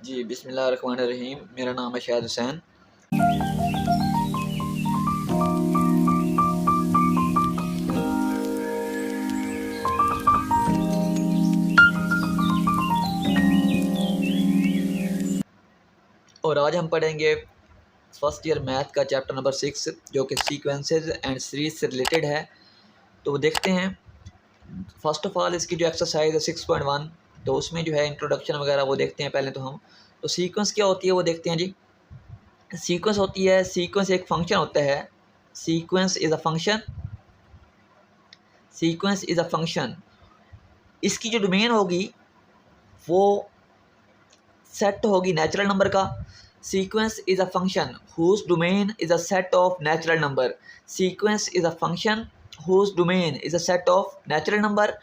जी, बिस्मिल्लाहिर्रहमानिर्रहीम। मेरा नाम है शाहिद हुसैन। और आज हम पढ़ेंगे फर्स्ट ईयर मैथ का चैप्टर नंबर 6 जो कि सीक्वेंसेस एंड सीरीज से रिलेटेड है। तो वो देखते हैं। फर्स्ट ऑफ ऑल इसकी जो एक्सरसाइज है 6.1, तो उसमें जो है इंट्रोडक्शन वगैरह वो देखते हैं पहले तो हम। तो सीक्वेंस क्या होती है वो देखते हैं जी। सीक्वेंस होती है, सीक्वेंस एक फंक्शन होता है। Sequence is a function. Sequence is a function. इसकी जो डोमेन होगी वो सेट होगी नेचुरल नंबर का। Sequence is a function whose domain is a set of natural number. Sequence is a function whose domain is a set of natural number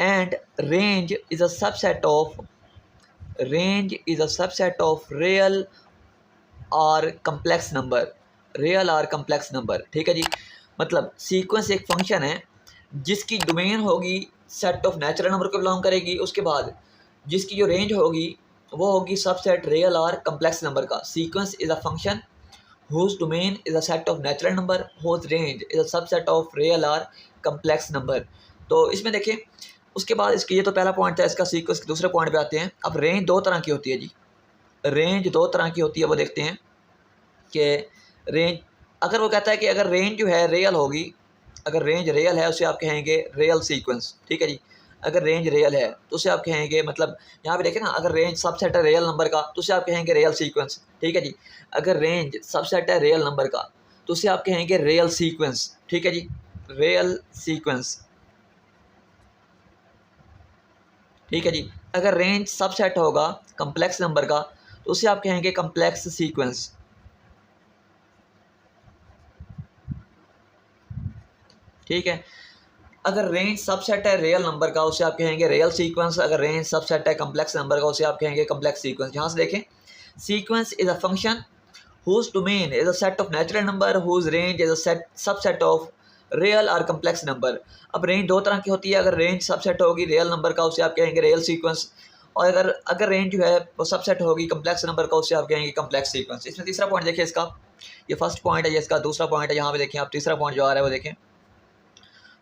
and range is a subset of real और complex number. Real और complex number, ठीक है जी। मतलब sequence एक function है जिसकी domain होगी set of natural number को बिलोंग करेगी। उसके बाद जिसकी जो रेंज होगी वो होगी सबसेट रियल और कम्प्लेक्स नंबर का। Sequence is a function whose domain is a set of natural number whose range is a subset of real or complex number। तो इसमें देखिए, उसके बाद इसकी ये तो पहला पॉइंट था इसका। सीक्वेंस के दूसरे पॉइंट पे आते हैं। अब रेंज दो तरह की होती है जी। रेंज दो तरह की होती है, वो देखते हैं कि रेंज, अगर वो कहता है कि अगर रेंज जो है रियल होगी, अगर रेंज रियल है उसे आप कहेंगे रियल सीक्वेंस, ठीक है जी। अगर रेंज रियल है तो उसे आप कहेंगे, मतलब यहाँ पे देखें ना, अगर रेंज सबसेट है रियल नंबर का तो उसे आप कहेंगे रियल सीक्वेंस, ठीक है जी। अगर रेंज सबसेट है रियल नंबर का तो उसे आप कहेंगे रियल सीक्वेंस, ठीक है जी। रियल सीक्वेंस, ठीक है जी। अगर रेंज सबसेट होगा कम्प्लेक्स नंबर का तो उसे आप कहेंगे कम्प्लेक्स सीक्वेंस, ठीक है। अगर रेंज सबसेट है रियल नंबर का उसे आप कहेंगे रियल सीक्वेंस। अगर रेंज सबसेट है कम्प्लेक्स नंबर का उसे आप कहेंगे कम्प्लेक्स सीक्वेंस। यहाँ से देखें, sequence is a function whose domain is a set of natural number whose range is a subset of real और कम्प्लेक्स नंबर। अब रेंज दो तरह की होती है। अगर रेंज सबसेट होगी रियल नंबर का उसे आप कहेंगे रियल सीक्वेंस, और अगर अगर रेंज जो है वो सबसेट होगी कम्प्लेक्स नंबर का उसे आप कहेंगे कम्प्लेक्स सीक्वेंस। इसमें तीसरा पॉइंट देखिए इसका, ये फर्स्ट पॉइंट है, ये इसका दूसरा पॉइंट है। यहाँ पे देखिए आप तीसरा पॉइंट जो आ रहा है वो देखें।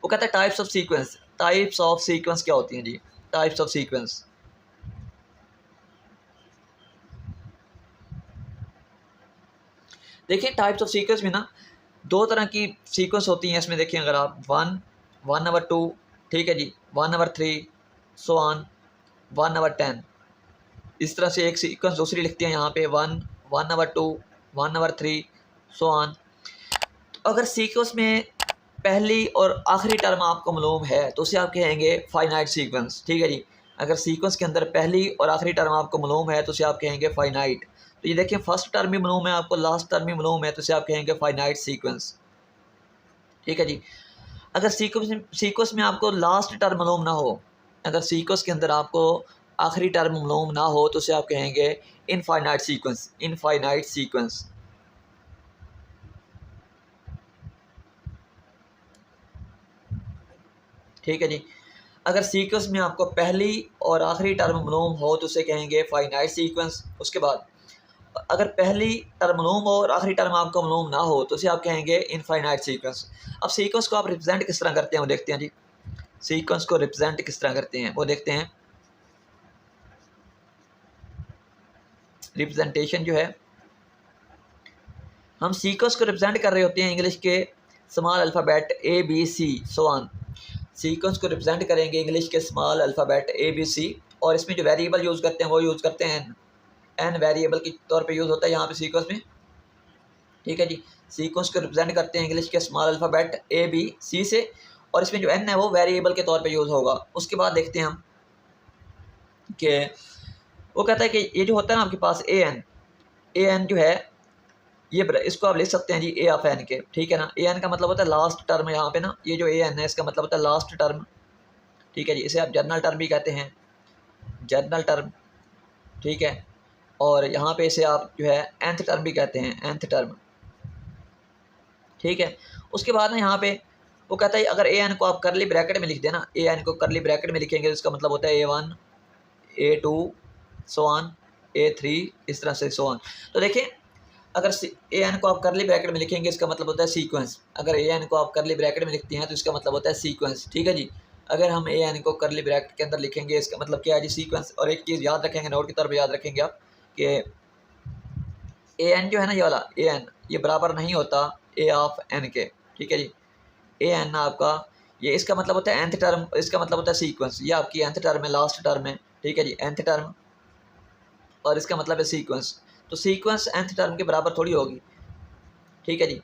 वो कहता है types of sequence. Types of sequence क्या होती हैं जी? टाइप्स ऑफ सीक्वेंस, देखिए टाइप्स ऑफ सीक्वेंस में ना दो तरह की सीक्वेंस होती हैं। इसमें देखिए, अगर आप 1/2, ठीक है जी, 1/3, सो ऑन 1/10, इस तरह से एक सीक्वेंस दूसरी लिखती है यहाँ पे 1/2, 1/3, सो ऑन। अगर सीक्वेंस में पहली और आखिरी टर्म आपको मालूम है तो उसे आप कहेंगे फाइनाइट सीक्वेंस, ठीक है जी। अगर सीक्वेंस के अंदर पहली और आखिरी टर्म आपको मालूम है तो उसे आप कहेंगे फाइनाइट। तो ये देखिए, फर्स्ट टर्म भी मालूम है आपको, लास्ट टर्म भी मालूम है, तो उसे आप कहेंगे फाइनाइट सीक्वेंस, ठीक है जी। अगर सीक्वेंस में आपको लास्ट टर्म मालूम ना हो, अगर सीक्वेंस के अंदर आपको आखिरी टर्म मालूम ना हो तो उसे आप कहेंगे इनफाइनाइट सीक्वेंस। इनफाइनाइट सीक्वेंस, ठीक है जी। अगर सीक्वेंस में आपको पहली और आखिरी टर्म मालूम हो तो उसे कहेंगे फाइनाइट सीक्वेंस। उसके बाद अगर पहली टर्म मालूम हो और आखिरी टर्म आपको मालूम ना हो तो उसे आप कहेंगे इनफाइनाइट सीक्वेंस। अब सीक्वेंस को आप रिप्रेजेंट किस तरह करते हैं वो देखते हैं जी। सीक्वेंस को रिप्रेजेंट किस तरह करते हैं वो देखते हैं। रिप्रेजेंटेशन जो है, हम सीक्वेंस को रिप्रेजेंट कर रहे होते हैं इंग्लिश के small alphabet ABC, so on. Sequence को रिप्रेजेंट करेंगे इंग्लिश के स्मॉल अल्फ़ाबेट ABC, और इसमें जो वेरिएबल यूज़ करते हैं वो यूज़ करते हैं एन वेरिएबल के तौर पे यूज़ होता है यहाँ पे सीक्वेंस में, ठीक है जी। सीक्वेंस को रिप्रेजेंट करते हैं इंग्लिश के स्मॉल अल्फ़ाबेट ABC से, और इसमें जो एन है वो वेरिएबल के तौर पे यूज़ होगा। उसके बाद देखते हैं हम कि वो कहता है कि ये जो होता है ना आपके पास AN जो है, ये इसको आप लिख सकते हैं जी A ऑफ N के, ठीक है ना। AN का मतलब होता है लास्ट टर्म। यहाँ पे ना ये जो AN है इसका मतलब होता है लास्ट टर्म, ठीक है जी। इसे आप जर्नल टर्म भी कहते हैं, जर्नल टर्म, ठीक है। और यहाँ पे इसे आप जो है nth टर्म भी कहते हैं, nth टर्म, ठीक है। उसके बाद ना यहाँ पे वो कहता है अगर AN को आप करली ब्रैकेट में लिख देना, AN को करली ब्रैकेट में लिखेंगे तो इसका मतलब होता है A1, A2, so on A3 इस तरह से सो ऑन। तो देखिए अगर ए एन को आप करली ब्रैकेट में लिखेंगे इसका मतलब होता है सीक्वेंस। अगर ए एन को आप करली ब्रैकेट में लिखते हैं तो इसका मतलब होता है सीक्वेंस। ठीक है जी। अगर हम ए एन को करली ब्रैकेट के अंदर लिखेंगे इसका मतलब क्या है जी, सीक्वेंस। और एक चीज़ याद रखेंगे, नोट की तरफ याद रखेंगे आप कि ए एन जो है ना, ये वाला ए एन ये बराबर नहीं होता ए ऑफ एन के। ठीक है जी। ए एन आपका ये इसका मतलब होता है एंथ टर्म, इसका मतलब होता है सीक्वेंस। ये आपकी एंथ टर्म है, लास्ट टर्म है। ठीक है जी, एंथ टर्म, और इसका मतलब है सीक्वेंस। तो सीक्वेंस एंथ टर्म के बराबर थोड़ी होगी। ठीक है जी।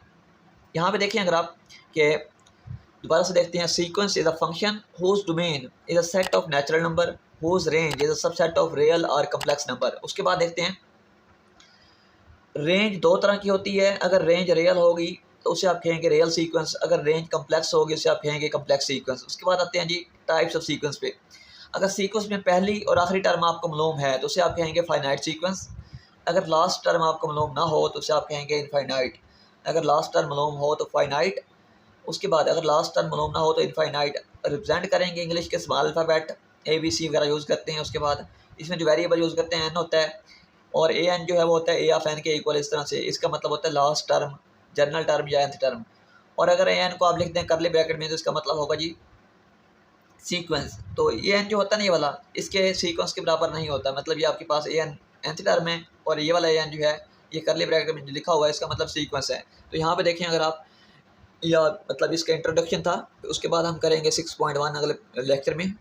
यहाँ पे देखिए अगर आप के दोबारा से देखते हैं, sequence is a function whose domain is a set of natural number whose range is a subset of real और कम्प्लेक्स नंबर। उसके बाद देखते हैं रेंज दो तरह की होती है। अगर रेंज रियल होगी तो उसे आप कहेंगे रियल सीक्वेंस, अगर रेंज कम्प्लेक्स होगी उसे आप कहेंगे कम्प्लेक्स सीक्वेंस। उसके बाद आते हैं जी टाइप्स ऑफ सीक्वेंस पे। अगर सीक्वेंस में पहली और आखिरी टर्म आपको मालूम है तो उसे आप कहेंगे फाइनाइट सीक्वेंस। अगर लास्ट टर्म आपको मालूम ना हो तो उसे आप कहेंगे इनफाइनाइट। अगर लास्ट टर्म मालूम हो तो फाइनाइट। उसके बाद अगर लास्ट टर्म मालूम ना हो तो इनफाइनाइट। रिप्रेजेंट करेंगे इंग्लिश के स्मॉल अल्फ़ाबेट ABC वगैरह यूज़ करते हैं। उसके बाद इसमें जो वेरिएबल यूज़ करते हैं एन होता है, और ए एन जो है वो होता है ए ऑफ एन के इक्वल। इस तरह से इसका मतलब होता है लास्ट टर्म, जनरल टर्म या एंथ टर्म। और अगर ए एन को आप लिख दें करली ब्रैकेट में तो इसका मतलब होगा जी सीक्वेंस। तो ए एन जो होता है ना ये वाला, इसके सीक्वेंस के बराबर नहीं होता। मतलब ये आपके पास ए एन एंथ टर्म है और ये वाला ए एन जो है ये करली ब्रैकेट में जो लिखा हुआ है इसका मतलब सीक्वेंस है। तो यहाँ पे देखें अगर आप, या मतलब इसका इंट्रोडक्शन था, उसके बाद हम करेंगे 6.1 अगले लेक्चर में।